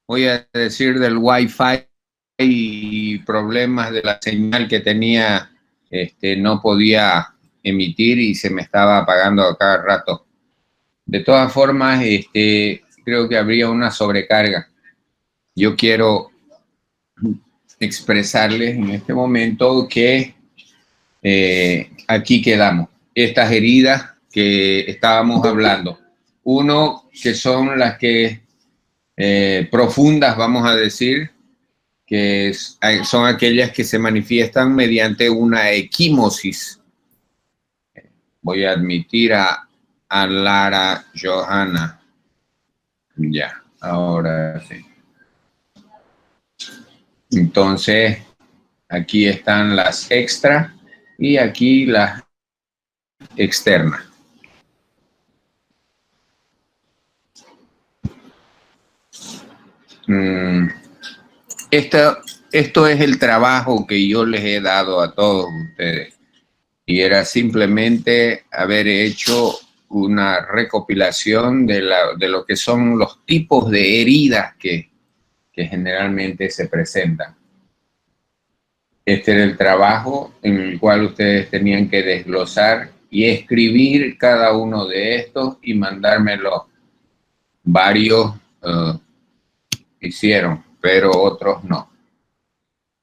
voy a decir, del Wi-Fi y problemas de la señal que tenía, no podía emitir y se me estaba apagando a cada rato. De todas formas, creo que habría una sobrecarga. Yo quiero expresarles en este momento que aquí quedamos. Estas heridas que estábamos hablando. Uno, que son las que profundas, vamos a decir, que son aquellas que se manifiestan mediante una equimosis. Voy a admitir a Lara Johanna. Ya, ahora sí. Entonces, aquí están las extra y aquí las externas. Esto es el trabajo que yo les he dado a todos ustedes. Y era simplemente haber hecho una recopilación de lo que son los tipos de heridas que generalmente se presentan. Este era el trabajo en el cual ustedes tenían que desglosar y escribir cada uno de estos y mandármelo. Varios hicieron, pero otros no.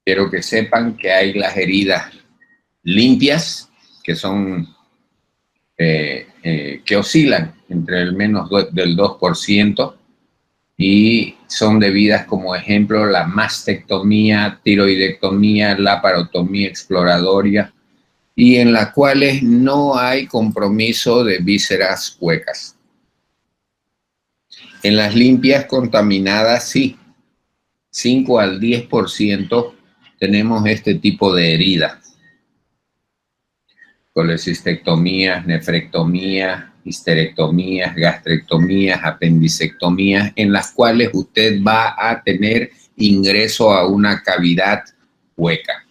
Quiero que sepan que hay las heridas limpias, que son que oscilan entre el menos del 2%, y son debidas como ejemplo la mastectomía, tiroidectomía, laparotomía exploradora, y en las cuales no hay compromiso de vísceras huecas. En las limpias contaminadas sí, 5 al 10% tenemos este tipo de heridas. Colecistectomías, nefrectomías, histerectomías, gastrectomías, apendicectomías, en las cuales usted va a tener ingreso a una cavidad hueca.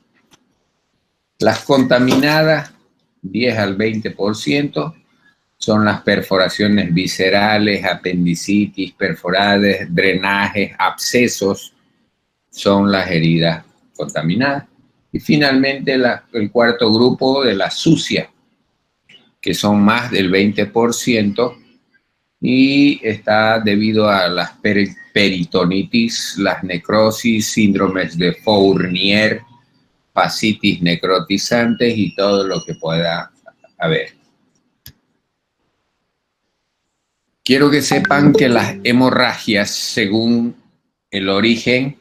Las contaminadas, 10 al 20%, son las perforaciones viscerales, apendicitis, perforadas, drenajes, abscesos, son las heridas contaminadas. Y finalmente el cuarto grupo de la sucia, que son más del 20%, y está debido a las peritonitis, las necrosis, síndromes de Fournier, fascitis necrotizantes y todo lo que pueda haber. Quiero que sepan que las hemorragias, según el origen,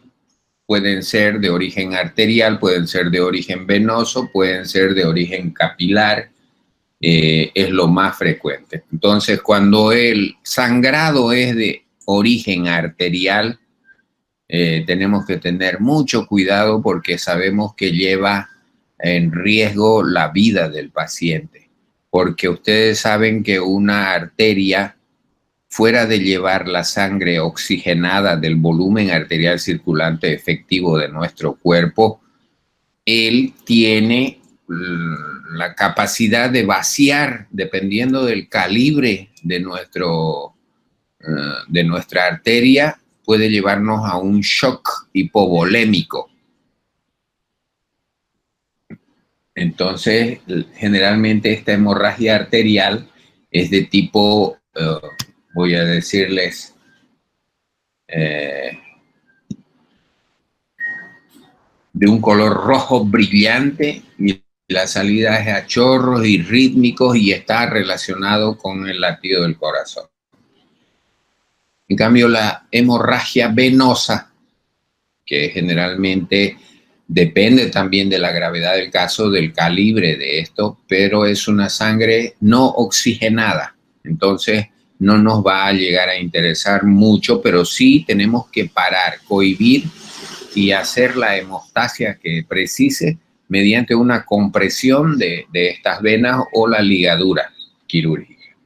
pueden ser de origen arterial, pueden ser de origen venoso, pueden ser de origen capilar, es lo más frecuente. Entonces, cuando el sangrado es de origen arterial, tenemos que tener mucho cuidado porque sabemos que lleva en riesgo la vida del paciente, porque ustedes saben que una arteria, fuera de llevar la sangre oxigenada del volumen arterial circulante efectivo de nuestro cuerpo, él tiene la capacidad de vaciar, dependiendo del calibre de nuestra arteria, puede llevarnos a un shock hipovolémico. Entonces, generalmente esta hemorragia arterial es de tipo, voy a decirles, de un color rojo brillante, y la salida es a chorros y rítmicos y está relacionado con el latido del corazón. En cambio, la hemorragia venosa, que generalmente depende también de la gravedad del caso, del calibre de esto, pero es una sangre no oxigenada. Entonces, no nos va a llegar a interesar mucho, pero sí tenemos que parar, cohibir y hacer la hemostasia que precise mediante una compresión de estas venas o la ligadura quirúrgica.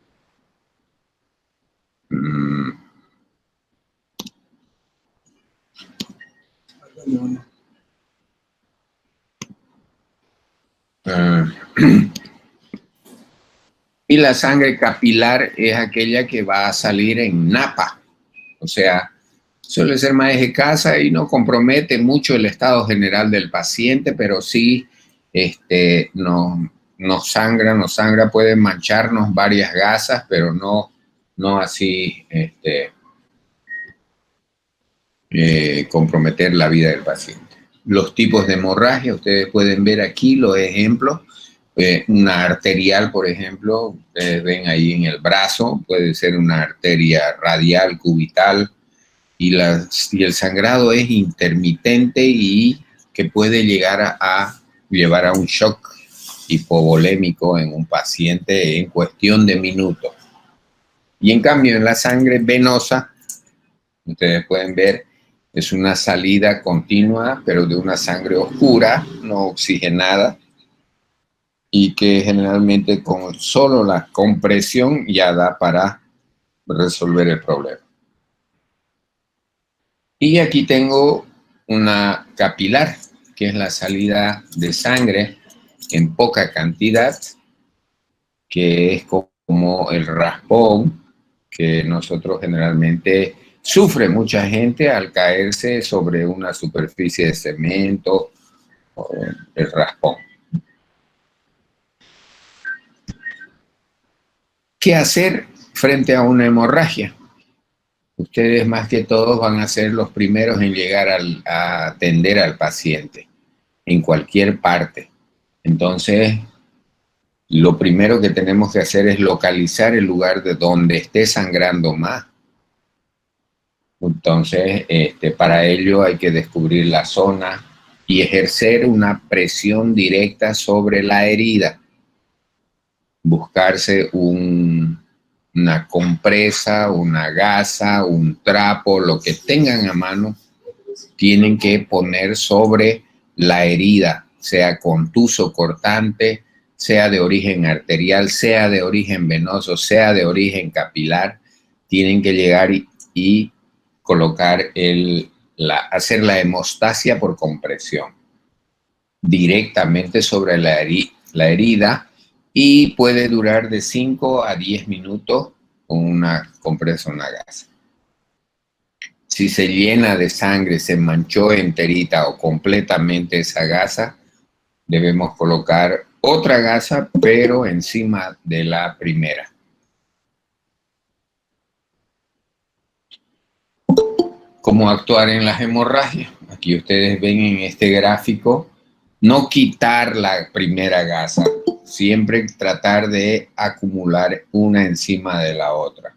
Y la sangre capilar es aquella que va a salir en napa, o sea, Suele ser más escasa y no compromete mucho el estado general del paciente, pero sí nos sangra, puede mancharnos varias gasas, pero no así comprometer la vida del paciente. Los tipos de hemorragia, ustedes pueden ver aquí los ejemplos. Una arterial, por ejemplo, ustedes ven ahí en el brazo, puede ser una arteria radial, cubital, y el sangrado es intermitente y que puede llegar a llevar a un shock hipovolémico en un paciente en cuestión de minutos. Y en cambio, en la sangre venosa, ustedes pueden ver, es una salida continua, pero de una sangre oscura, no oxigenada, y que generalmente con solo la compresión ya da para resolver el problema. Y aquí tengo una capilar, que es la salida de sangre en poca cantidad, que es como el raspón que nosotros generalmente sufre mucha gente al caerse sobre una superficie de cemento, o el raspón. ¿Qué hacer frente a una hemorragia? Ustedes más que todos van a ser los primeros en llegar a atender al paciente en cualquier parte. Entonces, lo primero que tenemos que hacer es localizar el lugar de donde esté sangrando más. Entonces, para ello hay que descubrir la zona y ejercer una presión directa sobre la herida. Buscarse una compresa, una gasa, un trapo, lo que tengan a mano, tienen que poner sobre la herida, sea contuso cortante, sea de origen arterial, sea de origen venoso, sea de origen capilar, tienen que llegar y colocar hacer la hemostasia por compresión directamente sobre la herida, y puede durar de 5 a 10 minutos con una compresa, una gasa. Si se llena de sangre, se manchó enterita o completamente esa gasa, debemos colocar otra gasa, pero encima de la primera. ¿Cómo actuar en las hemorragias? Aquí ustedes ven en este gráfico, no quitar la primera gasa, siempre tratar de acumular una encima de la otra,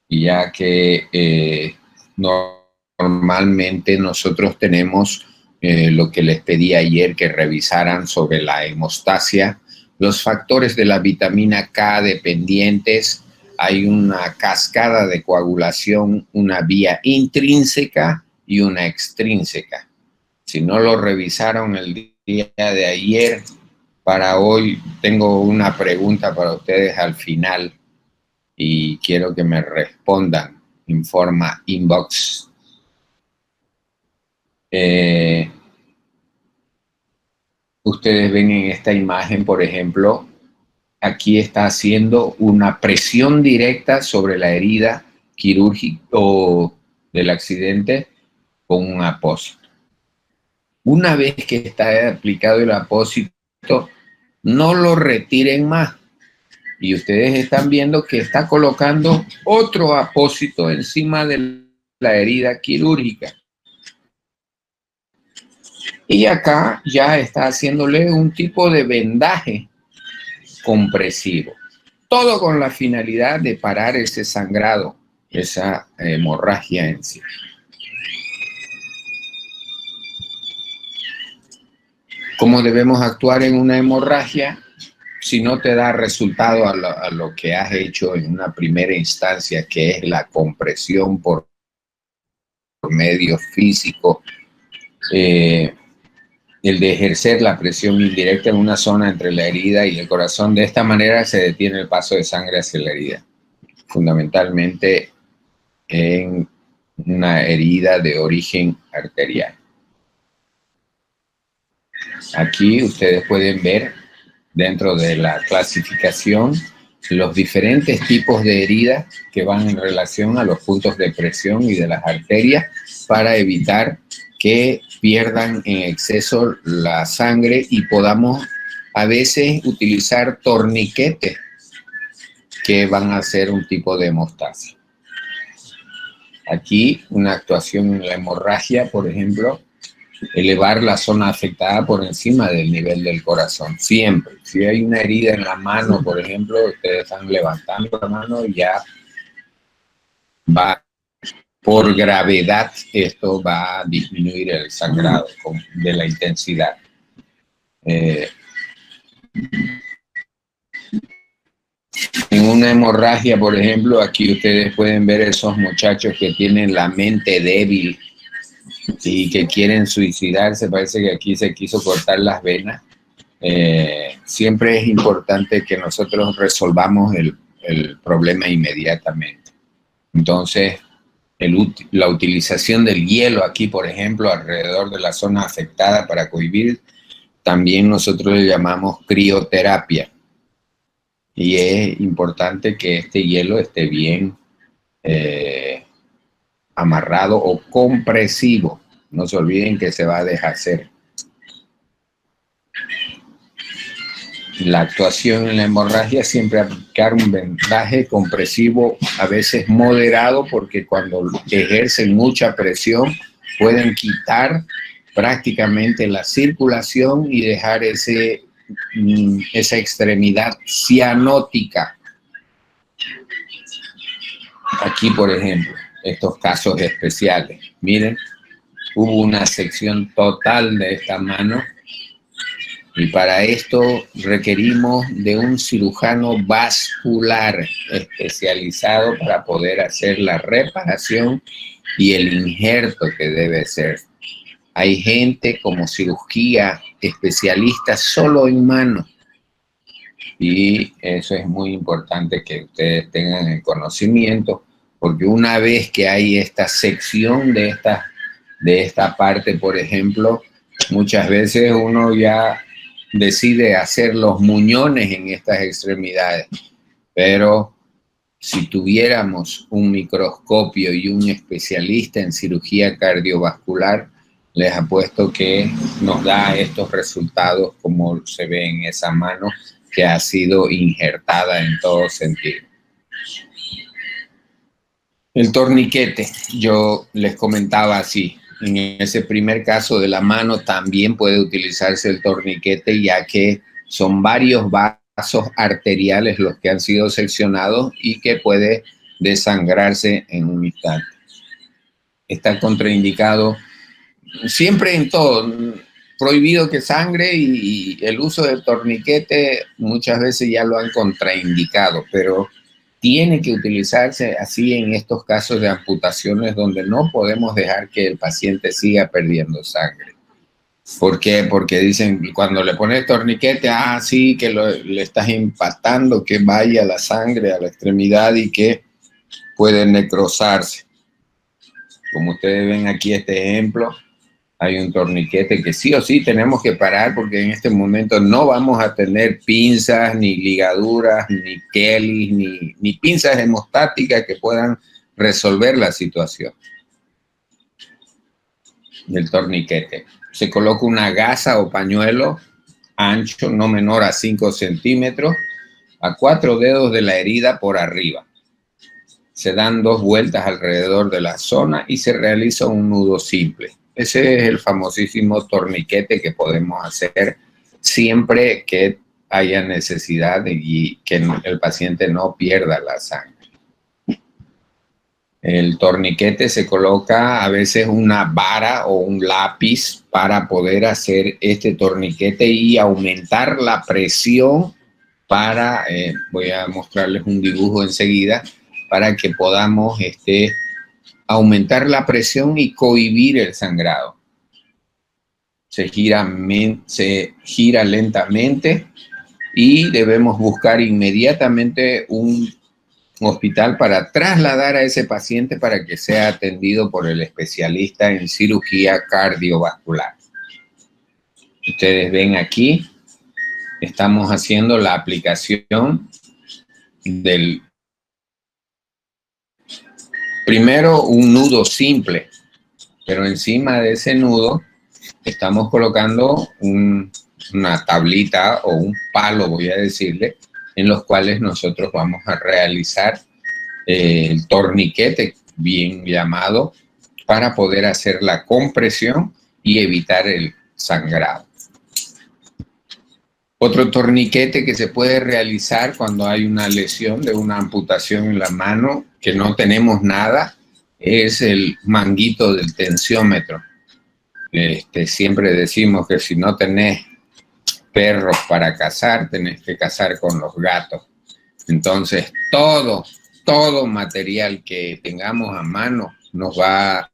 ya que normalmente nosotros tenemos lo que les pedí ayer que revisaran sobre la hemostasia, los factores de la vitamina K dependientes. Hay una cascada de coagulación, una vía intrínseca y una extrínseca. Si no lo revisaron el día de ayer, para hoy tengo una pregunta para ustedes al final y quiero que me respondan en forma inbox. Ustedes ven en esta imagen, por ejemplo, aquí está haciendo una presión directa sobre la herida quirúrgica o del accidente con un apósito. Una vez que está aplicado el apósito, no lo retiren más. Y ustedes están viendo que está colocando otro apósito encima de la herida quirúrgica. Y acá ya está haciéndole un tipo de vendaje compresivo. Todo con la finalidad de parar ese sangrado, esa hemorragia en sí. ¿Cómo debemos actuar en una hemorragia? Si no te da resultado a lo que has hecho en una primera instancia, que es la compresión por medios físicos, el de ejercer la presión indirecta en una zona entre la herida y el corazón, de esta manera se detiene el paso de sangre hacia la herida, fundamentalmente en una herida de origen arterial. Aquí ustedes pueden ver dentro de la clasificación los diferentes tipos de heridas que van en relación a los puntos de presión y de las arterias para evitar que pierdan en exceso la sangre y podamos a veces utilizar torniquetes que van a ser un tipo de hemostasia. Aquí una actuación en la hemorragia, por ejemplo, elevar la zona afectada por encima del nivel del corazón, siempre. Si hay una herida en la mano, por ejemplo, ustedes están levantando la mano y ya va, por gravedad, esto va a disminuir el sangrado de la intensidad. En una hemorragia, por ejemplo, aquí ustedes pueden ver esos muchachos que tienen la mente débil y que quieren suicidarse. Parece que aquí se quiso cortar las venas. Siempre es importante que nosotros resolvamos el problema inmediatamente. Entonces, la utilización del hielo aquí, por ejemplo, alrededor de la zona afectada para cohibir, también nosotros le llamamos crioterapia. Y es importante que este hielo esté bien amarrado o compresivo. No se olviden que se va a deshacer. La actuación en la hemorragia siempre aplicar un vendaje compresivo, a veces moderado, porque cuando ejercen mucha presión pueden quitar prácticamente la circulación y dejar esa extremidad cianótica. Aquí, por ejemplo, estos casos especiales. Miren, hubo una sección total de esta mano y para esto requerimos de un cirujano vascular especializado para poder hacer la reparación y el injerto que debe ser. Hay gente como cirugía especialista solo en mano. Y eso es muy importante que ustedes tengan el conocimiento, porque una vez que hay esta sección de esta parte, por ejemplo, muchas veces uno ya decide hacer los muñones en estas extremidades, pero si tuviéramos un microscopio y un especialista en cirugía cardiovascular, les apuesto que nos da estos resultados como se ve en esa mano que ha sido injertada en todo sentido. El torniquete, yo les comentaba así, en ese primer caso de la mano también puede utilizarse el torniquete, ya que son varios vasos arteriales los que han sido seccionados y que puede desangrarse en un instante. Está contraindicado siempre en todo, prohibido que sangre, y el uso del torniquete muchas veces ya lo han contraindicado, pero tiene que utilizarse así en estos casos de amputaciones donde no podemos dejar que el paciente siga perdiendo sangre. ¿Por qué? Porque dicen, cuando le pones torniquete, sí, que le estás impactando, que vaya la sangre a la extremidad y que puede necrosarse. Como ustedes ven aquí este ejemplo, hay un torniquete que sí o sí tenemos que parar porque en este momento no vamos a tener pinzas, ni ligaduras, ni Kellys, ni pinzas hemostáticas que puedan resolver la situación. El torniquete. Se coloca una gasa o pañuelo ancho, no menor a 5 centímetros, a 4 dedos de la herida por arriba. Se dan 2 vueltas alrededor de la zona y se realiza un nudo simple. Ese es el famosísimo torniquete que podemos hacer siempre que haya necesidad y que el paciente no pierda la sangre. El torniquete se coloca a veces una vara o un lápiz para poder hacer este torniquete y aumentar la presión para, voy a mostrarles un dibujo enseguida, para que podamos aumentar la presión y cohibir el sangrado. Se gira lentamente y debemos buscar inmediatamente un hospital para trasladar a ese paciente para que sea atendido por el especialista en cirugía cardiovascular. Ustedes ven aquí, estamos haciendo la aplicación del, primero un nudo simple, pero encima de ese nudo estamos colocando una tablita o un palo, voy a decirle, en los cuales nosotros vamos a realizar el torniquete, bien llamado, para poder hacer la compresión y evitar el sangrado. Otro torniquete que se puede realizar cuando hay una lesión de una amputación en la mano, que no tenemos nada, es el manguito del tensiómetro. Siempre decimos que si no tenés perros para cazar, tenés que cazar con los gatos. Entonces, todo material que tengamos a mano nos va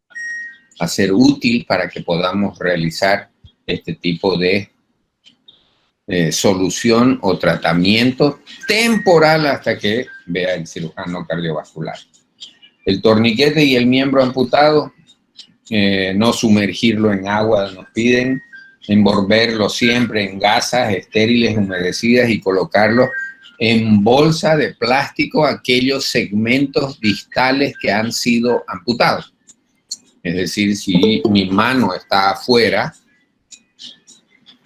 a ser útil para que podamos realizar este tipo de solución o tratamiento temporal hasta que vea el cirujano cardiovascular. El torniquete y el miembro amputado, no sumergirlo en agua, nos piden, envolverlo siempre en gasas estériles humedecidas y colocarlo en bolsa de plástico aquellos segmentos distales que han sido amputados. Es decir, si mi mano está afuera,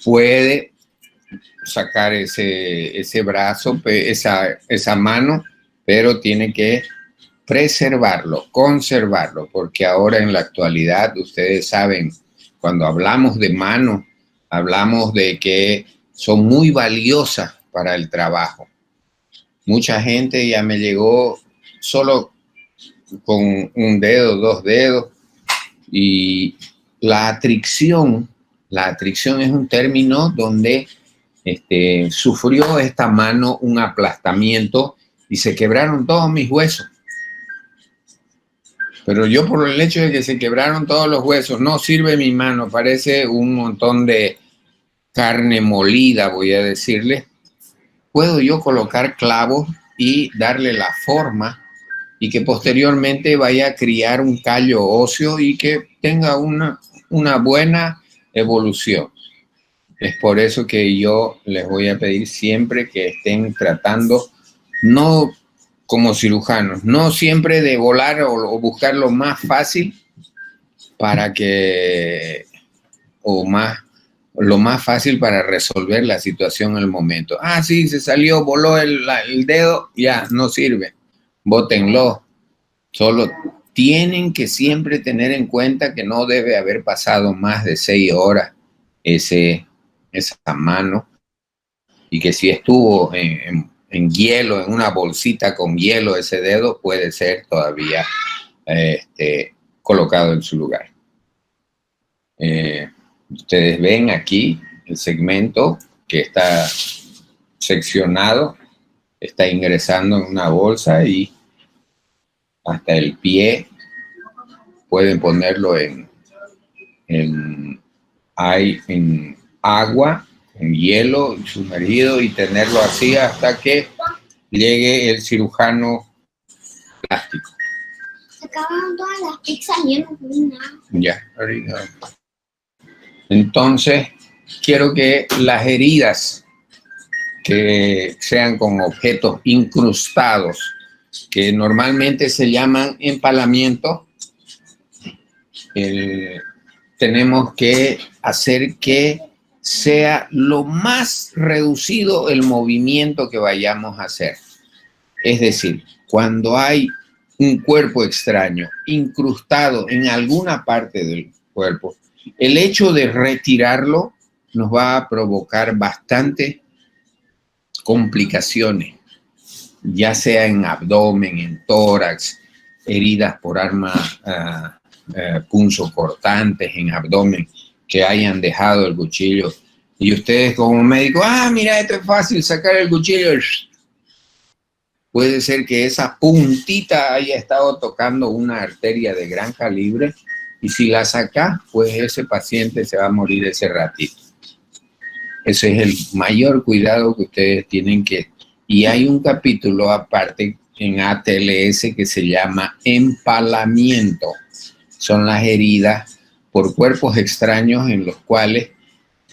puede sacar ese brazo, esa mano, pero tiene que preservarlo, conservarlo, porque ahora en la actualidad, ustedes saben, cuando hablamos de manos, hablamos de que son muy valiosas para el trabajo. Mucha gente ya me llegó solo con un dedo, dos dedos, y la atricción es un término donde sufrió esta mano un aplastamiento y se quebraron todos mis huesos. Pero yo, por el hecho de que se quebraron todos los huesos, no sirve mi mano, parece un montón de carne molida, voy a decirle. Puedo yo colocar clavos y darle la forma y que posteriormente vaya a criar un callo óseo y que tenga una buena evolución. Es por eso que yo les voy a pedir siempre que estén tratando, no como cirujanos, no siempre de volar o buscar lo más fácil para que, lo más fácil para resolver la situación en el momento. Ah, sí, se salió, voló el dedo, ya, no sirve, bótenlo. Solo tienen que siempre tener en cuenta que no debe haber pasado más de 6 horas esa mano, y que si estuvo en hielo, en una bolsita con hielo, ese dedo puede ser todavía colocado en su lugar. Ustedes ven aquí el segmento que está seccionado, está ingresando en una bolsa y hasta el pie pueden ponerlo en agua, en hielo sumergido y tenerlo así hasta que llegue el cirujano plástico. Se acabaron todas las pizzas y yo no comí nada. Ya, ahorita. Entonces, quiero que las heridas que sean con objetos incrustados, que normalmente se llaman empalamiento, tenemos que hacer que sea lo más reducido el movimiento que vayamos a hacer. Es decir, cuando hay un cuerpo extraño incrustado en alguna parte del cuerpo, el hecho de retirarlo nos va a provocar bastantes complicaciones, ya sea en abdomen, en tórax, heridas por armas punzocortantes en abdomen, que hayan dejado el cuchillo. Y ustedes como médico, mira, esto es fácil, sacar el cuchillo. Puede ser que esa puntita haya estado tocando una arteria de gran calibre y si la saca, pues ese paciente se va a morir ese ratito. Ese es el mayor cuidado que ustedes tienen que... Y hay un capítulo aparte en ATLS que se llama empalamiento. Son las heridas por cuerpos extraños en los cuales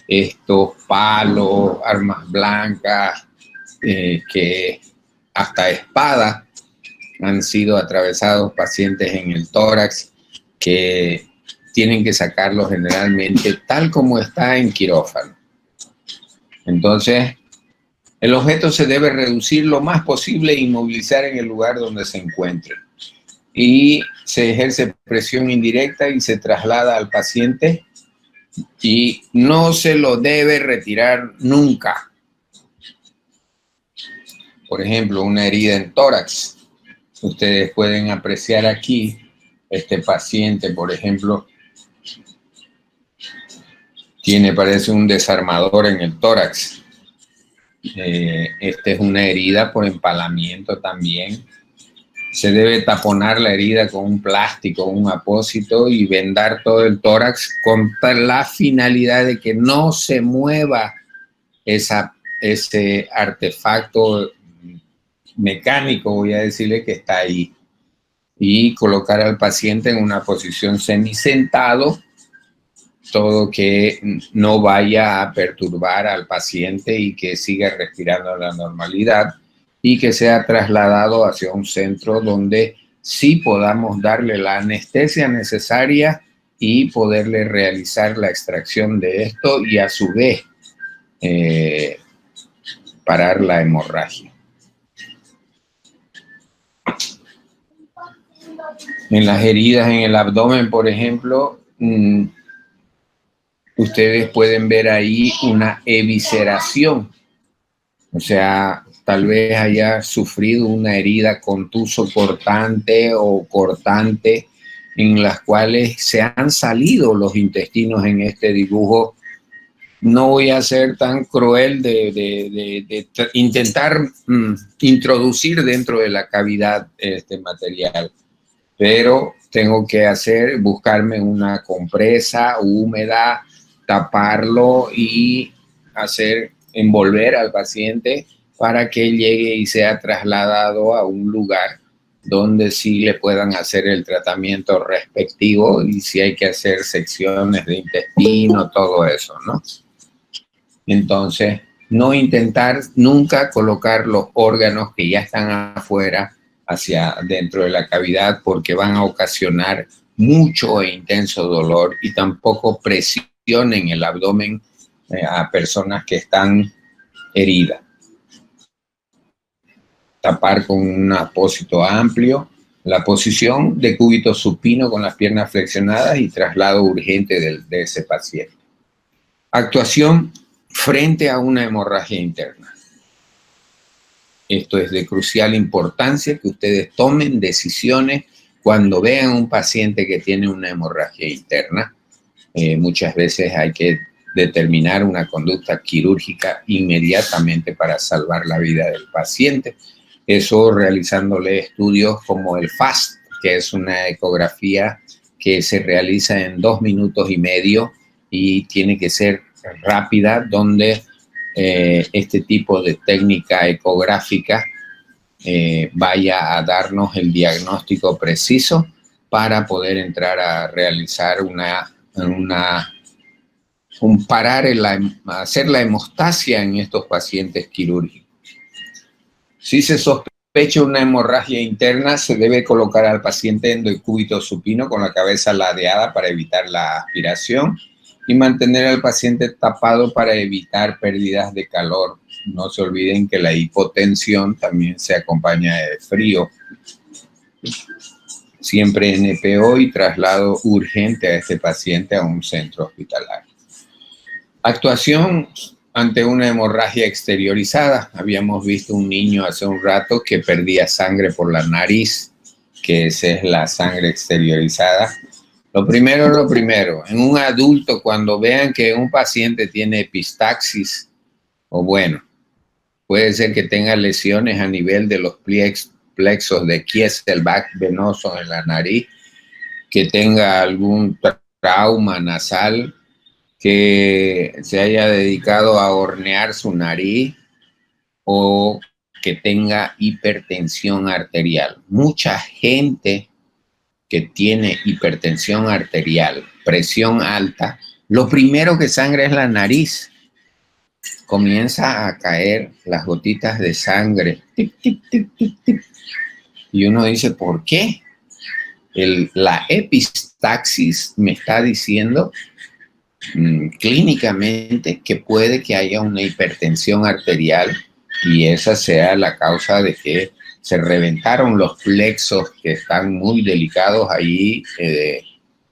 estos palos, armas blancas, que hasta espada han sido atravesados pacientes en el tórax que tienen que sacarlo generalmente tal como está en quirófano. Entonces, el objeto se debe reducir lo más posible e inmovilizar en el lugar donde se encuentre. Y se ejerce presión indirecta y se traslada al paciente y no se lo debe retirar nunca. Por ejemplo, una herida en tórax. Ustedes pueden apreciar aquí, este paciente, por ejemplo, parece un desarmador en el tórax. Esta es una herida por empalamiento también. Se debe taponar la herida con un plástico, un apósito y vendar todo el tórax con la finalidad de que no se mueva ese artefacto mecánico, voy a decirle, que está ahí. Y colocar al paciente en una posición semisentado, todo que no vaya a perturbar al paciente y que siga respirando a la normalidad, y que sea trasladado hacia un centro donde sí podamos darle la anestesia necesaria y poderle realizar la extracción de esto y a su vez parar la hemorragia. En las heridas en el abdomen, por ejemplo, ustedes pueden ver ahí una evisceración. O sea, tal vez haya sufrido una herida contuso cortante o cortante en las cuales se han salido los intestinos en este dibujo. No voy a ser tan cruel de intentar introducir dentro de la cavidad este material, pero tengo que buscarme una compresa húmeda, taparlo y envolver al paciente para que llegue y sea trasladado a un lugar donde sí le puedan hacer el tratamiento respectivo y si hay que hacer secciones de intestino, todo eso, ¿no? Entonces, no intentar nunca colocar los órganos que ya están afuera hacia dentro de la cavidad porque van a ocasionar mucho e intenso dolor, y tampoco presionen el abdomen a personas que están heridas. Tapar con un apósito amplio, la posición de cúbito supino con las piernas flexionadas y traslado urgente de ese paciente. Actuación frente a una hemorragia interna. Esto es de crucial importancia, que ustedes tomen decisiones cuando vean un paciente que tiene una hemorragia interna. Muchas veces hay que determinar una conducta quirúrgica inmediatamente para salvar la vida del paciente. Eso realizándole estudios como el FAST, que es una ecografía que se realiza en 2 minutos y medio y tiene que ser rápida, donde este tipo de técnica ecográfica vaya a darnos el diagnóstico preciso para poder entrar a realizar hacer la hemostasia en estos pacientes quirúrgicos. Si se sospecha una hemorragia interna, se debe colocar al paciente en decúbito supino con la cabeza ladeada para evitar la aspiración y mantener al paciente tapado para evitar pérdidas de calor. No se olviden que la hipotensión también se acompaña de frío. Siempre NPO y traslado urgente a este paciente a un centro hospitalario. Actuación ante una hemorragia exteriorizada. Habíamos visto un niño hace un rato que perdía sangre por la nariz, que esa es la sangre exteriorizada. Lo primero, en un adulto, cuando vean que un paciente tiene epistaxis, o bueno, puede ser que tenga lesiones a nivel de los plexos de Kieselbach venoso en la nariz, que tenga algún trauma nasal, que se haya dedicado a hornear su nariz o que tenga hipertensión arterial. Mucha gente que tiene hipertensión arterial, presión alta, lo primero que sangra es la nariz. comienza a caer las gotitas de sangre. Tip, tip, tip, tip, tip. Y uno dice, ¿por qué? La epistaxis me está diciendo clínicamente que puede que haya una hipertensión arterial y esa sea la causa de que se reventaron los plexos que están muy delicados ahí,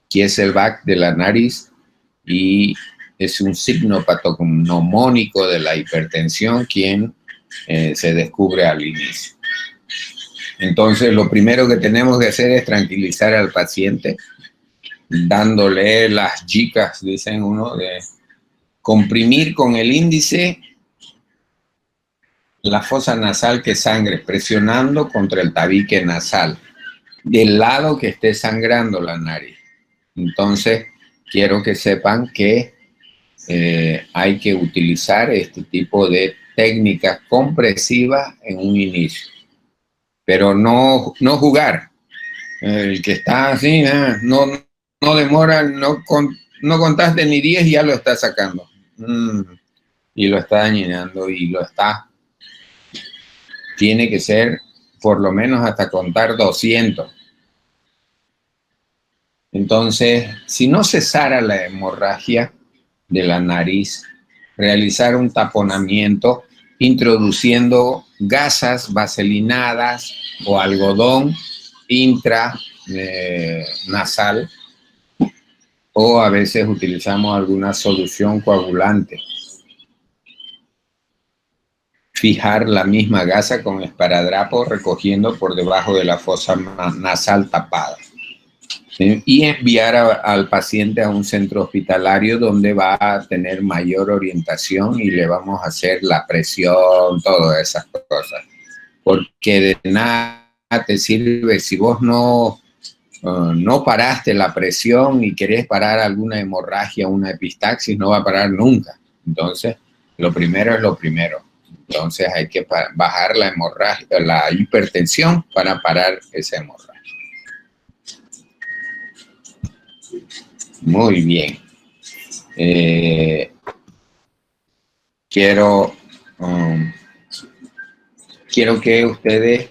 Kieselbach de la nariz, y es un signo patognomónico de la hipertensión quien se descubre al inicio. Entonces, lo primero que tenemos que hacer es tranquilizar al paciente, dándole las chicas, dicen uno, de comprimir con el índice la fosa nasal que sangre, presionando contra el tabique nasal, del lado que esté sangrando la nariz. Entonces, quiero que sepan que hay que utilizar este tipo de técnicas compresivas en un inicio, pero no jugar. El que está así, no demora, no contaste ni 10 y ya lo está sacando. Y lo está dañando y lo está. Tiene que ser por lo menos hasta contar 200. Entonces, si no cesara la hemorragia de la nariz, realizar un taponamiento introduciendo gasas vaselinadas o algodón intranasal, o a veces utilizamos alguna solución coagulante. Fijar la misma gasa con esparadrapo recogiendo por debajo de la fosa nasal tapada. Y enviar al paciente a un centro hospitalario donde va a tener mayor orientación y le vamos a hacer la presión, todas esas cosas. Porque de nada te sirve si vos no paraste la presión y querés parar alguna hemorragia, una epistaxis, no va a parar nunca. Entonces, lo primero es lo primero. Entonces hay que bajar la hemorragia, la hipertensión para parar esa hemorragia. Muy bien. Quiero que ustedes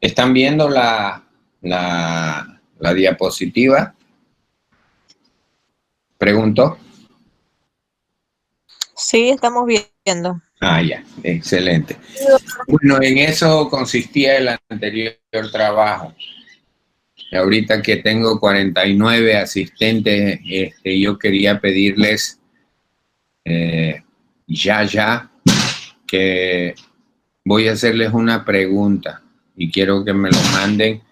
están viendo la diapositiva. ¿Pregunto? Sí, estamos viendo. Ah, ya, excelente. Bueno, en eso consistía el anterior trabajo. Ahorita que tengo 49 asistentes, yo quería pedirles ya que voy a hacerles una pregunta y quiero que me lo manden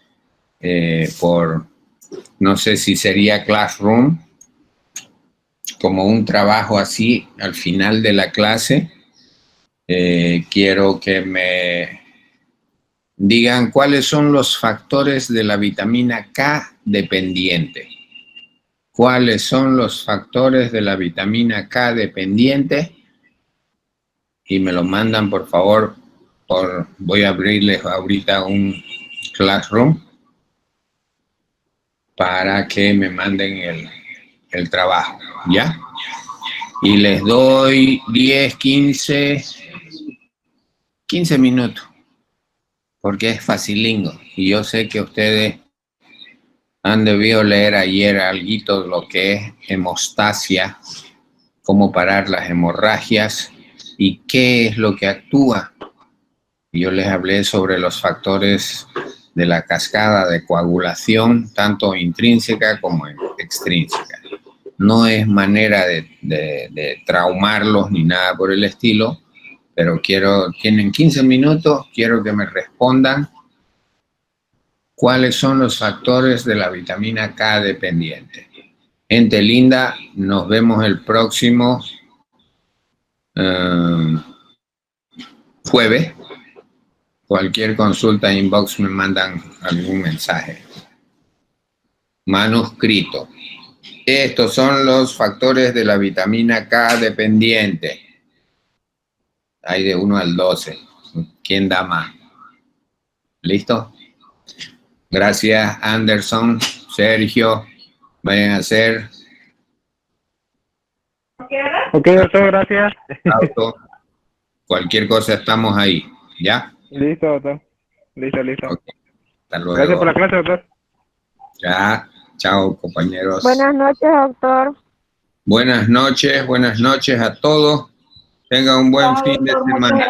por, no sé si sería Classroom, como un trabajo así al final de la clase. Quiero que me digan cuáles son los factores de la vitamina K dependiente. ¿Cuáles son los factores de la vitamina K dependiente? Y me lo mandan, por favor. Voy a abrirles ahorita un Classroom para que me manden el trabajo, ¿ya? Y les doy 10, 15 minutos, porque es facilingo. Y yo sé que ustedes han debido leer ayer algo de lo que es hemostasia, cómo parar las hemorragias y qué es lo que actúa. Yo les hablé sobre los factores de la cascada de coagulación, tanto intrínseca como extrínseca. No es manera de traumarlos ni nada por el estilo, pero tienen 15 minutos, quiero que me respondan cuáles son los factores de la vitamina K dependiente. Gente linda, nos vemos el próximo jueves. Cualquier consulta inbox me mandan algún mensaje manuscrito. Estos son los factores de la vitamina K dependiente. Hay de 1 al 12. ¿Quién da más? ¿Listo? Gracias, Anderson, Sergio. Vayan a hacer Ok, doctor, gracias. Auto. Cualquier cosa estamos ahí, ¿ya? Listo, doctor. Listo, listo. Ok, hasta luego. Gracias por la clase, doctor. Ya, chao compañeros. Buenas noches, doctor. Buenas noches a todos. Tengan un buen fin de semana.